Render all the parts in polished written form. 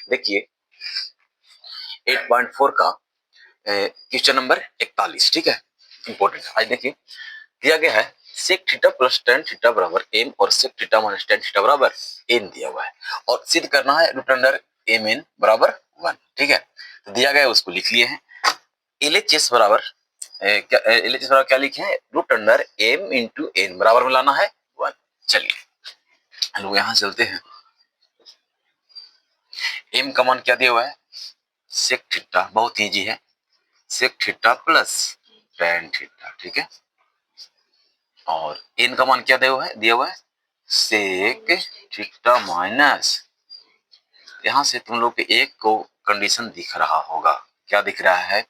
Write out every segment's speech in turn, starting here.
देखिए 8.4 का question number 41, ठीक है, इंपॉर्टेंट है। आज देखिए दिया गया है sec theta plus tan theta बराबर एम और sec theta minus tan theta बराबर एन दिया हुआ है और सिद्ध करना है रूट अंडर एम एन बराबर 1, ठीक है। तो दिया गया है उसको लिख लिए हैं। एलएचएस बराबर एलएचएस बराबर क्या लिखे हैं, root under M into N बराबर में लाना है 1। चलिए हम लोग यहाँ चलते हैं। एम का मान क्या दिया हुआ है, सेक थीटा, बहुत इजी है, sec theta plus tan theta, ठीक है। और एन का मान क्या दिया हुआ है सेक थीटा माइनस, यहां से तुम लोग के एक को कंडीशन दिख रहा होगा, क्या दिख रहा है,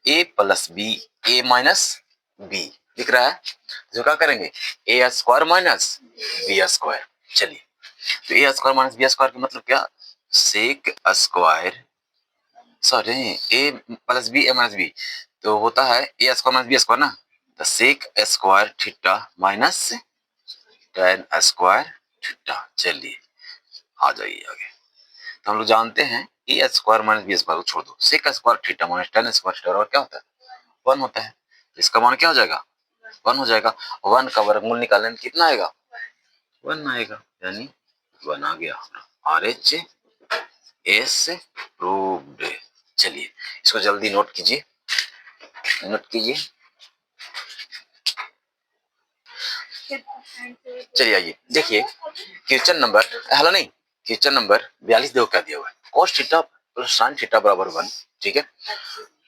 A plus B A minus B दिख रहा है। जो क्या करेंगे A square minus B square. चलिए तो A square minus B square का मतलब क्या, sec square sorry A plus B A minus B, तो होता है A square minus B square ना, तो sec square theta minus tan square theta. चलिए आ जाइए आगे। तो हम लोग जानते हैं A square minus B square को छोड़ दो, sec square theta minus tan square theta और क्या होता है 1 होता है। इसका मान क्या हो जाएगा 1 हो जाएगा। 1 का वर्गमूल निकालने में कितना आएगा 1 आएगा, यानी 1 आ गया। R H S proved. चलिए इसको जल्दी नोट कीजिए, नोट कीजिए। चलिए आइए देखिए क्वेश्चन नंबर हेलो नहीं क्वेश्चन नंबर 42 देखो क्या दिया हुआ है, cos theta plus sin theta बराबर 1, ठीक है।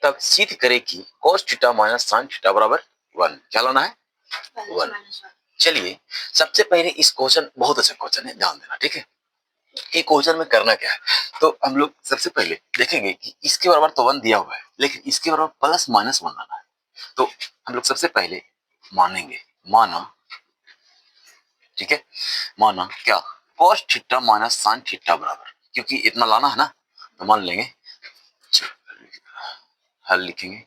तब सिद्ध करे कि cos theta minus sin theta बराबर 1, क्या लाना है 1। चलिए सबसे पहले इस क्वेश्चन, बहुत अच्छा क्वेश्चन है, ध्यान देना, ठीक है। ये क्वेश्चन में करना क्या है, तो हम लोग सबसे पहले देखेंगे कि इसके बराबर तो 1 दिया हुआ है, लेकिन इसके बराबर प्लस माइनस 1 लाना है। तो हम लोग सबसे पहले मानेंगे, माना, ठीक है, माना क्या cos theta minus sin theta बराबर, क्योंकि इतना लाना है ना, तो मान लेंगे हल लिखेंगे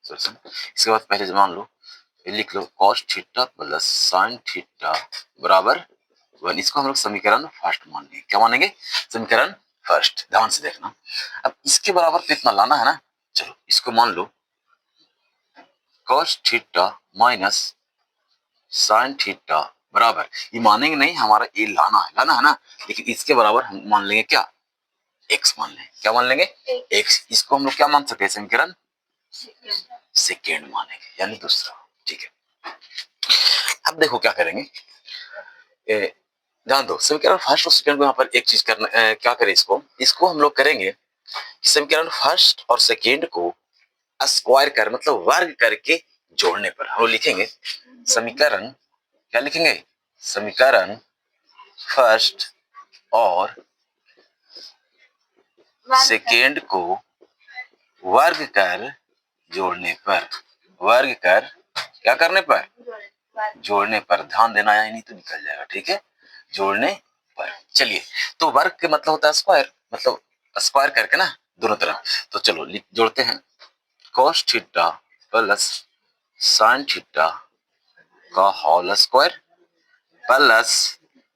सॉल्यूशन। इसके बाद पहले मान लो लिख लो cos theta plus sin theta बराबर 1। इसको हम लोग समीकरण फर्स्ट मानेंगे, क्या मानेंगे समीकरण फर्स्ट। ध्यान से देखना, अब इसके बराबर तो इतना लाना है ना, चलो इसको मान लो cos theta minus sin theta बराबर, ये मानेंगे नहीं, हमारा ये लाना है ना, लेकिन इसके बराबर हम मान लेंगे क्या x मान लेंगे, क्या मान लेंगे x। इसको हम लोग क्या मान सकते हैं समीकरण सेकेंड मानेंगे, यानी दूसरा, ठीक है। अब देखो क्या करेंगे, ध्यान दो समीकरण फर्स्ट और सेकेंड को यहाँ पर एक चीज करना, क्या करें इसको हम लोग करेंगे समीकरण फर्स्ट और सेकेंड को स्क्वायर कर मतलब वर्ग करके जोड़ने पर हम लोग लिखेंगे समीकरण, क्या लिखेंगे समीकरण फर्स्ट और सेकेंड को वर्ग कर जोड़ने पर, वर्ग कर क्या करने पर जोड़ने पर, ध्यान देना है नहीं तो निकल जाएगा, ठीक है, जोड़ने पर। चलिए तो वर्ग के मतलब होता है स्क्वायर, मतलब स्क्वायर करके ना दोनों तरफ। तो चलो जोड़ते हैं cos theta plus sin theta का whole square plus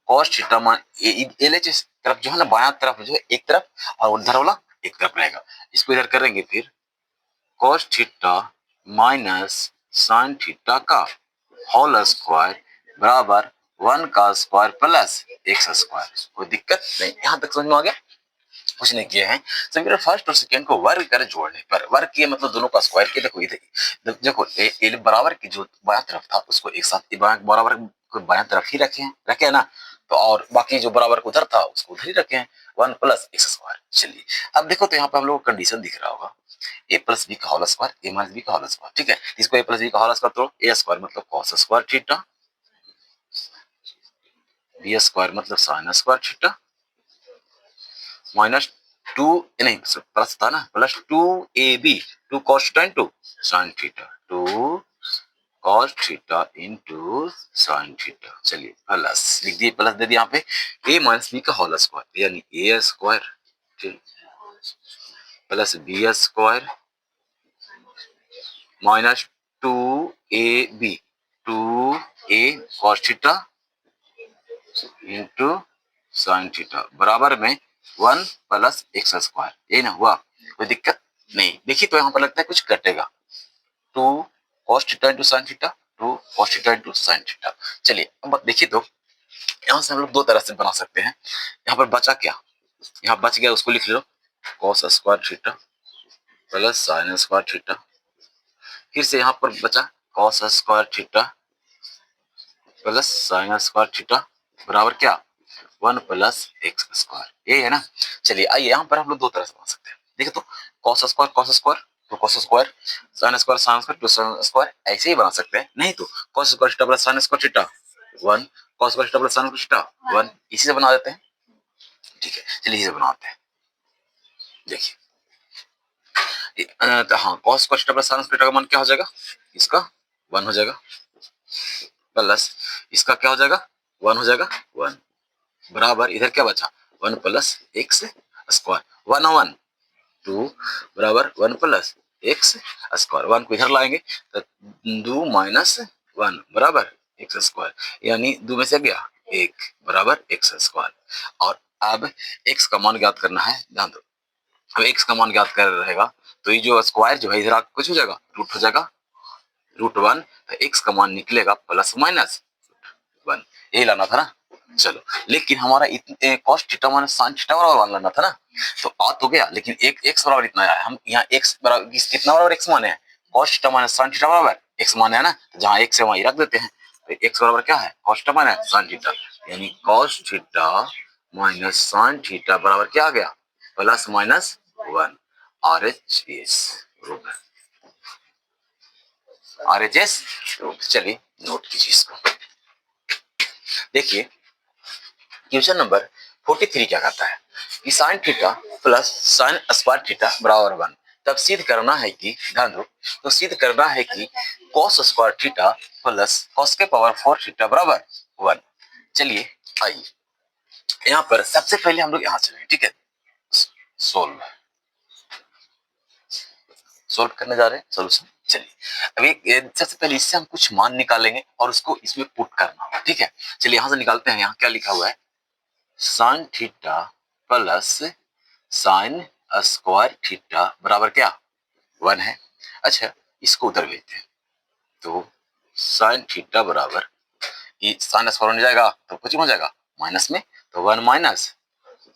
cos theta मान एलएचएस तरफ जो है ना, बायां तरफ जो है एक तरफ और उधर वाला एक तरफ रहेगा, इसको इधर करेंगे फिर cos theta minus sin theta का होल स्क्वायर बराबर 1 का स्क्वायर प्लस x स्क्वायर। कोई दिक्कत नहीं, यहां तक समझ में आ गया। कुछ नहीं किए हैं, समीकरण फर्स्ट और सेकेंड को वर्ग कर जोड़ने पर, वर्ग किए मतलब दोनों का स्क्वायर किया। देखो इधर देखो बराबर की जो बायां तरफ था उसको एक साथ बराबर को बायां तरफ ही रखे हैं ना, तो और बाकी जो बराबर उधर था उसको उधर ही रखे हैं 1 प्लस x स्क्वायर। चलिए अब देखो तो यहाँ पे हम लोग को कंडीशन दिख रहा होगा a प्लस बी का whole square a minus B का होल स्क्वायर, ठीक है। इसको a प्लस बी का होल स्क्वायर तो a स्क्वायर मतलब cos square theta, b square मतलब sin स्क्वायर थीटा माइनस 2 नहीं प्लस था ना, plus 2ab 2 cos tan 2 sin theta 2 cos theta into sin theta. चलिए प्लस लिख दिए, प्लस दे दिए यहाँ पे a माइनस बी का होल स्क्वायर यानी a square plus B square minus 2ab 2a cos theta into sin theta बराबर में 1 प्लस एक्स स्क्वायर, यही ना हुआ, कोई दिक्कत नहीं। देखिए तो यहाँ पर लगता है कुछ कटेगा, 2 cos theta into sine theta, 2 cos theta into sine theta. चलिए अब देखिए तो यहाँ से हम लोग दो तरह से बना सकते हैं। यहाँ पर बचा क्या, यहाँ बच गया उसको लिख लो, cos square theta plus sine square theta, फिर से यहाँ पर बचा cos square theta plus sine square theta बराबर क्या, 1 प्लस एक्स स्क्वायर, ये है ना। चलिए आइए यहाँ पर हम लोग दो तरह से बना सकते हैं। देखिए तो cos स्क्वायर तो cos square, sine square to sine square, ऐसे ही बना सकते हैं। नहीं तो cos square theta plus sine square theta 1, cos square theta plus sine square theta 1, इसी से बना देते हैं। ठीक है चलिए इसे बनाते हैं। देखिए तो हाँ cos square theta plus sine square theta का मान क्या हो जाएगा, इसका 1 हो जाएगा, प्लस इसका क्या हो जाएगा 1 हो जाएगा 1, बराबर इधर क्या बचा 1 प्लस एक्स स्क्वायर, 1 1 2 बराबर 1 प्लस एक्स स्क्वायर, 1 को इधर लाएंगे तो 2 माइनस 1 बराबर एक्स स्क्वायर, यानी 2 में से गया 1 बराबर एक्स स्क्वायर। और अब एक्स का मान ज्ञात करना है, ध्यान दो, अब एक्स का मान ज्ञात कर रहेगा तो ये जो स्क्वायर जो है इधर आके कुछ हो जाएगा, रूट हो जाएगा, √1, तो एक्स का मान निकलेगा प्लस माइनस 1, यही लाना था ना। चलो लेकिन हमारा cos theta minus sine theta बराबर लाना था ना, तो आ तो गया, लेकिन एक एक्स बराबर इतना आया, हम यहाँ एक्स बराबर कितना बराबर एक्स माने हैं, cos theta minus sine theta बराबर एक्स माने है ना, तो जहाँ एक्स है वहीं रख देते हैं। तो एक्स बराबर क्या है cos theta minus sine theta, यानी cos theta minus sine theta बराबर क्या आ गया plus minus 1, RHS root, RHS root. चलिए नोट कीजिए इसको। देखिए क्वेश्चन नंबर 43 क्या कहता है कि sign theta plus sine square theta बराबर 1, तब सिद्ध करना है कि, ध्यान दो, तो सिद्ध करना है कि cos square theta plus cos के पावर 4 थीटा बराबर 1। चलिए आइए यहाँ पर सबसे पहले हम लोग यहाँ चलेंगे, ठीक है, सोल्व सोल्व करने जा रहे हैं सोल्यूशन। चलिए अभी सबसे पहले इससे हम कुछ मान निकालेंगे और उसको इसमें पुट करना होगा, ठीक है। चलिए यहाँ से निकालते हैं, यहाँ क्या लिखा हुआ है, sign theta plus sine square theta बराबर क्या 1 है। अच्छा इसको उधर भेजते हैं, तो साइन थीटा बराबर ये साइन स्क्वायर हो जाएगा तो कुछ हो जाएगा माइनस में, तो 1 minus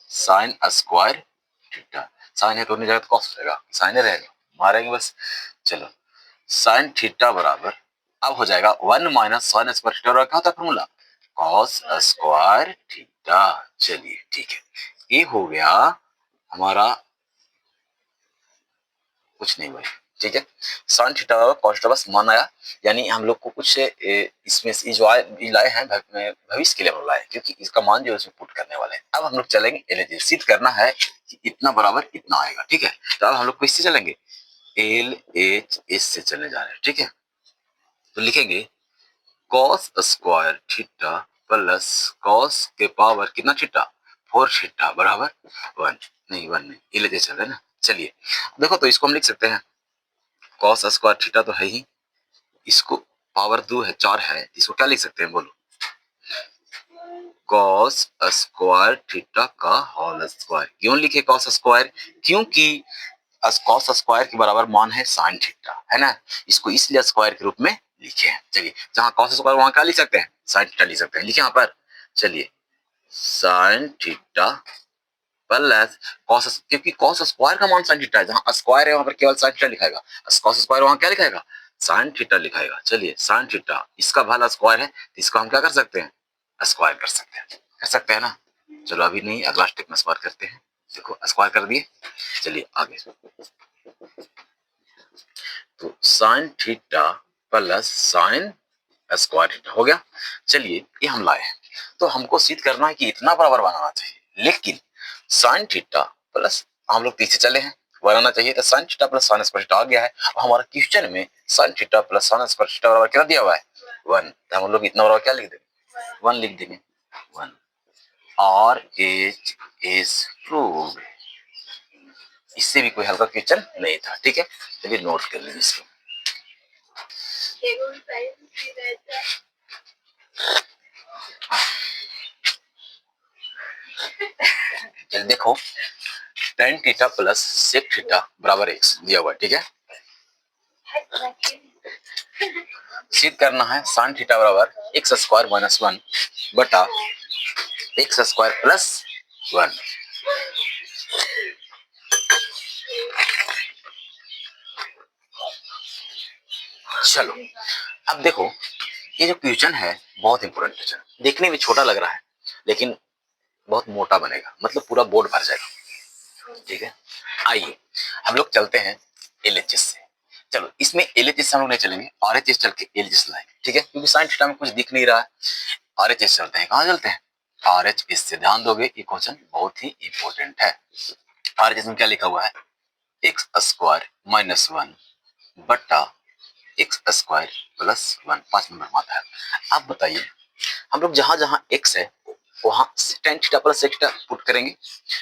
sine square theta, sine है तो नहीं जाएगा तो कॉस हो जाएगा, साइन ही रहेगा, मारेंगे बस। चलो साइन थीटा बराबर अब हो जाएगा 1 माइनस साइन स्क्वायर थीटा, क्या होता है फॉर्मूला कॉस स्क्वायर थीटा। चलिए ठीक है, ये हो गया हमारा, कुछ नहीं भाई, ठीक है, साइन थीटा कॉस थीटा बस मान आया, यानी हम लोग को कुछ इसमें से जो लाए हैं भविष्य के लिए हम लाए, क्योंकि इसका मान जो है उसमें पुट करने वाले हैं। अब हम लोग चलेंगे एल सिद्ध करना है कि इतना बराबर इतना आएगा, ठीक है। तो अब हम लोग किससे चलेंगे, LHS से चलने जा रहे हैं, ठीक है। तो लिखेंगे cos square theta plus cos के पावर कितना थीटा 4 थीटा बराबर 1, नहीं 1 नहीं, LHS चल रहे हैं ना। चलिए देखो तो इसको हम लिख सकते हैं, कॉस स्क्वायर थीटा तो है ही, इसको पावर 2 है 4 है, इसको क्या लिख सकते हैं बोलो, कॉस स्क्वायर थीटा का होल स्क्वायर। क्यों लिखे कॉस स्क्वायर, क्योंकि कॉस स्क्वायर के बराबर मान है साइन थीटा, है ना, इसको इसलिए स्क्वायर के रूप में लिखे हैं। चलिए जहां कॉस स्क्वायर वहां क्या लिख सकते हैं साइन थीटा लिख सकते हैं, लिखे यहाँ पर। चलिए साइन थीटा प्लस कॉस, क्योंकि कॉस स्क्वायर का मान साइन थीटा है, जहां स्क्वायर है वहां पर केवल साइन थीटा लिखाएगा, कॉस स्क्वायर वहां क्या लिखाएगा साइन थीटा लिखाएगा। चलिए साइन थीटा इसका भला स्क्वायर है, तो इसको हम क्या कर सकते हैं स्क्वायर कर सकते हैं ना। चलो अभी नहीं, अगला स्टेप में स्क्वायर करते हैं। देखो स्क्वायर कर दिए, चलिए आगे, तो sine theta plus sine square theta हो गया। चलिए ये हम लाए हैं, तो हमको सिद्ध करना है कि इतना बराबर बनाना चाहिए, लेकिन साइन थीटा प्लस, हम लोग पीछे चले हैं, बनाना चाहिए तो sine theta plus sine square theta आ गया है, और हमारा क्वेश्चन में sine theta plus sine square theta बराबर क्या दिया हुआ है 1, तो हम लोग इतना बराबर क्या लिख देंगे 1 लिख देंगे 1, RHS प्रूव्ड। इससे भी कोई हल्का क्वेश्चन नहीं था, ठीक है, चलिए नोट कर लीजिए इसको। चलिए देखो, tan theta plus sec theta बराबर x दिया हुआ है, ठीक है। सिद्ध करना है sin थीटा बराबर x स्क्वायर माइनस 1 बटा x स्क्वायर प्लस 1। चलो अब देखो, ये जो क्वेश्चन है बहुत इंपॉर्टेंट क्वेश्चन, देखने में छोटा लग रहा है लेकिन बहुत मोटा बनेगा, मतलब पूरा बोर्ड भर जाएगा, ठीक है। आइए हम लोग चलते हैं एलएचएस से। चलो इसमें एलएचएस से हम लोग नहीं चलेंगे, आरएचएस चल के एलएचएस लाएंगे, ठीक है, क्योंकि साइन थीटा में कुछ दिख नहीं रहा है। आरएचएस चलते हैं, कहाँ चलते हैं? आरएचएस से। ध्यान दोगे ये क्वेश्चन बहुत ही इंपॉर्टेंट है। आरएचएस में क्या लिखा हुआ है? एक्स स्क्वायर माइनस 1 बट्टा एक्स स्क्वायर प्लस 1, 5 नंबर में आता है। अब बताइए, हम लोग जहां जहां एक्स है वहां tan theta plus sec theta put करेंगे,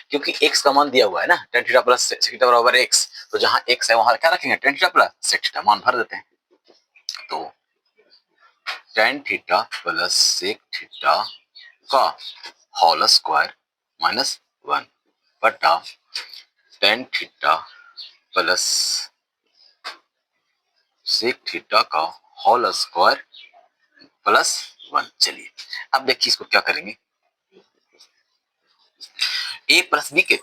क्योंकि x का मान दिया हुआ है ना, tan theta plus sec theta बराबर x, तो जहां x है वहां क्या रखेंगे? tan theta plus sec theta, मान भर देते हैं। तो tan theta plus sec theta का होल स्क्वायर माइनस 1 बटा tan theta plus sec theta का होल स्क्वायर प्लस 1। चलिए अब देखिए इसको क्या करेंगे, a प्लस बी के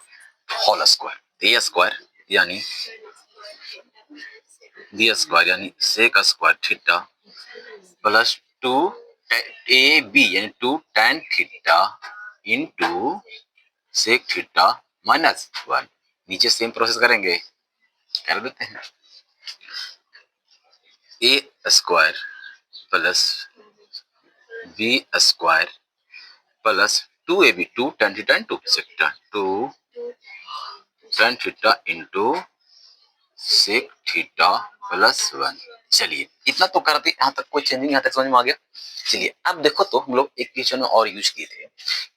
होल स्क्वायर, ए स्क्वायर यानी बी स्क्वायर यानी sec square theta plus 2 A B यानी 2 tan theta into sec theta minus 1। नीचे सेम प्रोसेस करेंगे, कर देते हैं। A square plus B square plus 2ab 2 tan theta into sec theta 2 tan theta into sec theta plus 1। चलिए इतना तो करते, यहाँ तक कोई चेंजिंग यहाँ तक समझ में आ गया। चलिए अब देखो, तो हम लोग एक क्वेश्चन में और यूज किए थे,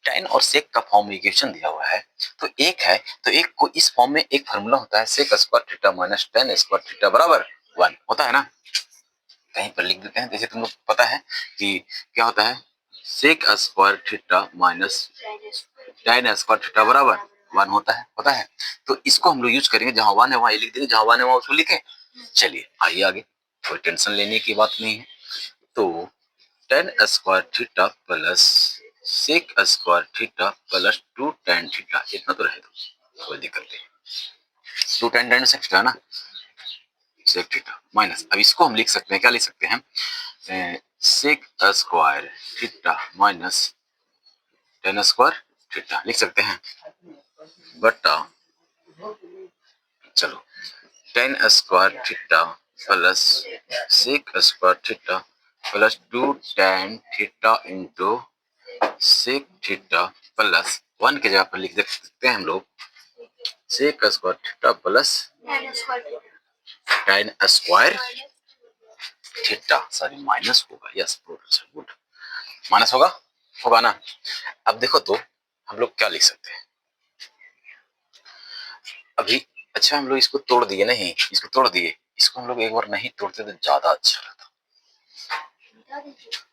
tan और सेक का फॉर्म में इक्वेशन दिया हुआ है, तो एक है तो एक को इस फॉर्म में एक फार्मूला होता है sec square theta minus tan square theta बराबर 1 होता है ना। कहीं पर लिख देते हैं, जैसे तुम लोग पता है कि क्या होता है, sec square theta minus tan square theta बराबर 1 होता है। तो इसको हम लोग यूज करेंगे, जहां 1 है वहां ये लिख देंगे, जहां 1 है वहां उसको लिखे। चलिए आइए आगे, कोई टेंशन लेने की बात नहीं है। तो tan square theta plus sec square theta plus 2 tan theta, इतना तो रहे, कोई दिक्कत नहीं। 2 tan सेक थीटा ना, सेक थीटा माइनस, अब इसको हम लिख सकते हैं, क्या लिख सकते हैं, sec square theta minus tan square theta लिख सकते हैं बटा, चलो tan square theta plus sec square theta plus 2 tan theta into sec theta plus 1 की जगह पर लिख सकते हैं हम लोग sec square theta plus tan square theta, sorry minus होगा, यस गुड, माइनस होगा ना। अब देखो तो हम लोग क्या लिख सकते हैं अभी, अच्छा हम लोग इसको तोड़ दिए, नहीं इसको तोड़ दिए, इसको हम लोग एक बार नहीं तोड़ते तो ज्यादा अच्छा रहता।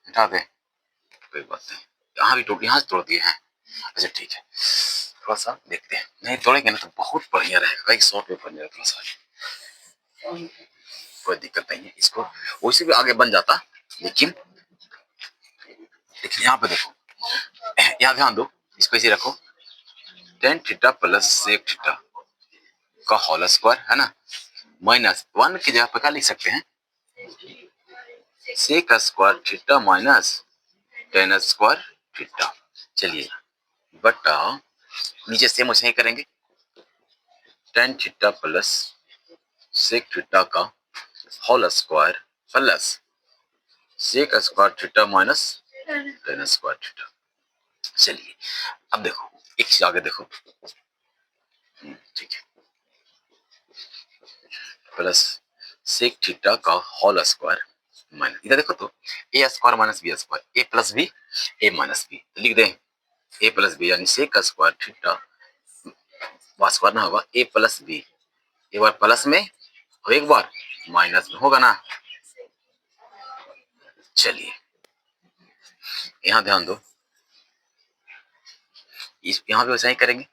हटा दे, कोई बात नहीं, यहाँ भी तोड़, यहाँ से तोड़ दिए हैं। अच्छा ठीक है, थोड़ा सा देखते हैं, नहीं तोड़ेंगे ना तो बहुत बढ़िया रहेगा, एक शॉर्ट में बन जाएगा थोड़ा सा, कोई दिक्कत नहीं है, इसको वैसे भी आगे बन जाता, लेकिन देखिए यहाँ पे देखो, यहाँ ध्यान दो, इसको इसे रखो, tan थीटा प्लस सेक थीटा का होल स्क्वायर है ना, माइनस 1 की जगह पर क्या लिख सकते हैं, sec square theta minus tan square theta. चलिए बटा, नीचे सेम वैसे ही करेंगे, tan थीटा प्लस सेक थीटा का whole square plus sec square theta minus tan square theta. चलिए अब देखो, एक चीज आगे देखो, ठीक है, प्लस सेक थीटा का होल स्क्वायर माइनस, इधर देखो तो A square minus B square, A plus B A minus B, लिख दें ए प्लस बी यानी सेक स्क्वायर थीटा स्क्वायर ना होगा ए प्लस बी, एक बार प्लस में और एक बार माइनस में होगा ना। चलिए यहाँ ध्यान दो, इस यहाँ पे वैसा ही करेंगे,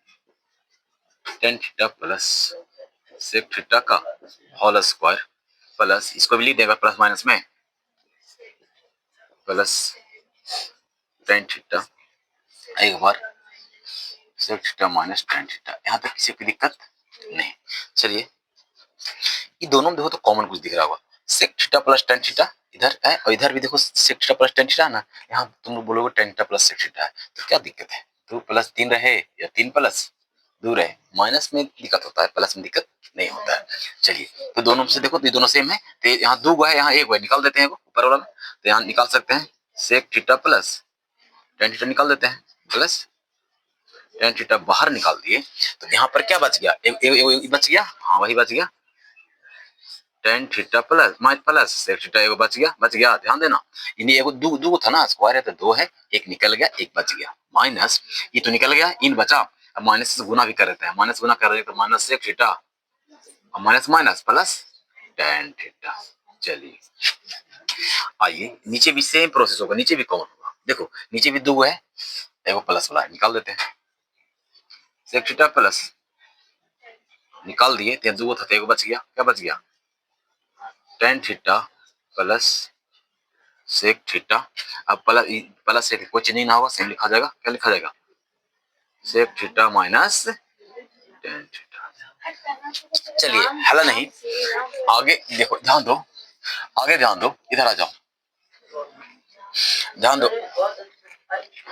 टेन थीटा प्लस सेक थीटा का होल स्क्वायर प्लस, इसको भी लिख देगा प्लस माइनस में, प्लस टेन थीटा एक बार sec theta minus tan theta. यहाँ तक किसी की दिक्कत नहीं। चलिए ये दोनों में देखो तो कॉमन कुछ दिख रहा होगा, sec theta plus tan theta इधर है और इधर भी देखो sec theta plus tan theta ना, यहाँ तुम लोग बोलोगे टेन थीटा प्लस सेक थीटा है, तो क्या दिक्कत है? 2 + 3 रहे या 3 + 2 रहे, माइनस में दिक्कत होता है, प्लस में दिक्कत नहीं होता है। चलिए तो दोनों से देखो तो ये दोनों सेम है, तो यहाँ 2 है यहाँ 1 है, निकाल देते हैं ऊपर वाला में, तो यहाँ निकाल सकते हैं sec theta plus tan theta निकाल देते हैं, प्लस टेन थीटा बाहर निकाल दिए तो यहाँ पर क्या बच गया? बच गया, हाँ वही बच गया, टेन थीटा प्लस प्लस सेक थीटा एगो बच गया, ध्यान देना। यानी एगो दो था ना, स्क्वायर है तो 2 है, एक निकल गया एक बच गया, माइनस ये तो निकल गया, इन बचा, अब माइनस से गुना भी कर देते हैं, माइनस गुना कर रहे हैं तो माइनस सेक थीटा और minus minus plus tan theta. चलिए आइए नीचे भी सेम प्रोसेस होगा, नीचे भी कॉमन होगा, देखो नीचे भी 2 है, एगो प्लस वाला है, निकाल देते हैं, सेक थीटा प्लस निकाल दिए, 2 था तो एगो बच गया, क्या बच गया? टेन थीटा प्लस सेक थीटा। अब प्लस से कोई चेंज ना होगा, सेम लिखा जाएगा, क्या लिखा जाएगा? Sec theta minus tan theta. चलिए हल नहीं, आगे देखो, ध्यान दो, आगे ध्यान दो, इधर आ जाओ, ध्यान दो,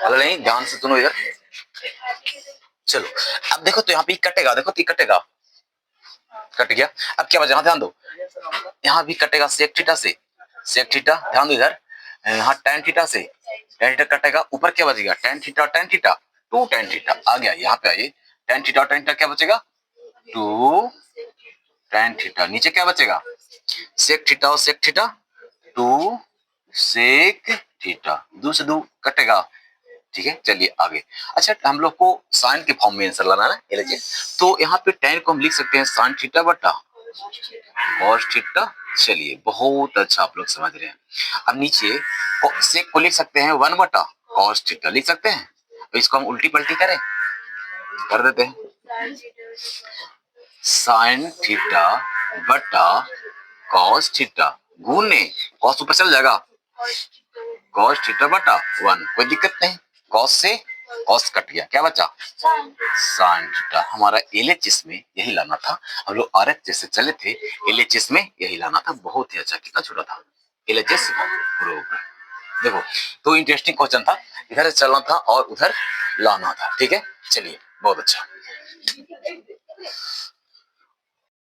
हल नहीं, ध्यान से सुनो इधर। चलो अब देखो तो यहाँ पे कटेगा, देखो तो कटेगा, कट गया, अब क्या बचा? ध्यान दो, यहाँ भी कटेगा सेक थीटा से, सेक थीटा, ध्यान दो इधर, यहाँ टेन थीटा से टेन थीटा कटेगा, ऊपर क्या बचेगा? टेन थीटा और टेन थीटा, 2 टेन थीटा आ गया, यहाँ पे आइए, टेन थीटा और टेन थीटा क्या बचेगा? 2 टेन थीटा, नीचे क्या बचेगा? सेक थीटा और सेक थीटा, 2 सेक थीटा, 2 से 2 कटेगा, ठीक है। चलिए आगे, अच्छा हम लोग को साइन के फॉर्म में आंसर लाना है ना, LHS, तो यहाँ पे टेन को हम लिख सकते हैं साइन थीटा बटा कॉस थीटा। चलिए बहुत अच्छा, आप लोग समझ रहे हैं। अब नीचे सेक को लिख सकते हैं 1 बटा कॉस थीटा, लिख सकते हैं, तो इसको हम उल्टी पलटी करें, कर देते हैं, साइन थीटा बटा कॉस थीटा गुने कॉस ऊपर चल जाएगा, कॉस थीटा बटा 1, कोई दिक्कत नहीं, कॉस से कॉस कट गया, क्या बचा? Sine theta. हमारा LHS में यही लाना था, हम लोग RHS से चले थे, LHS में यही लाना था, बहुत ही अच्छा, कितना छोटा था LHS बरोबर। देखो तो इंटरेस्टिंग क्वेश्चन था, इधर चलना था और उधर लाना था, ठीक है। चलिए बहुत अच्छा।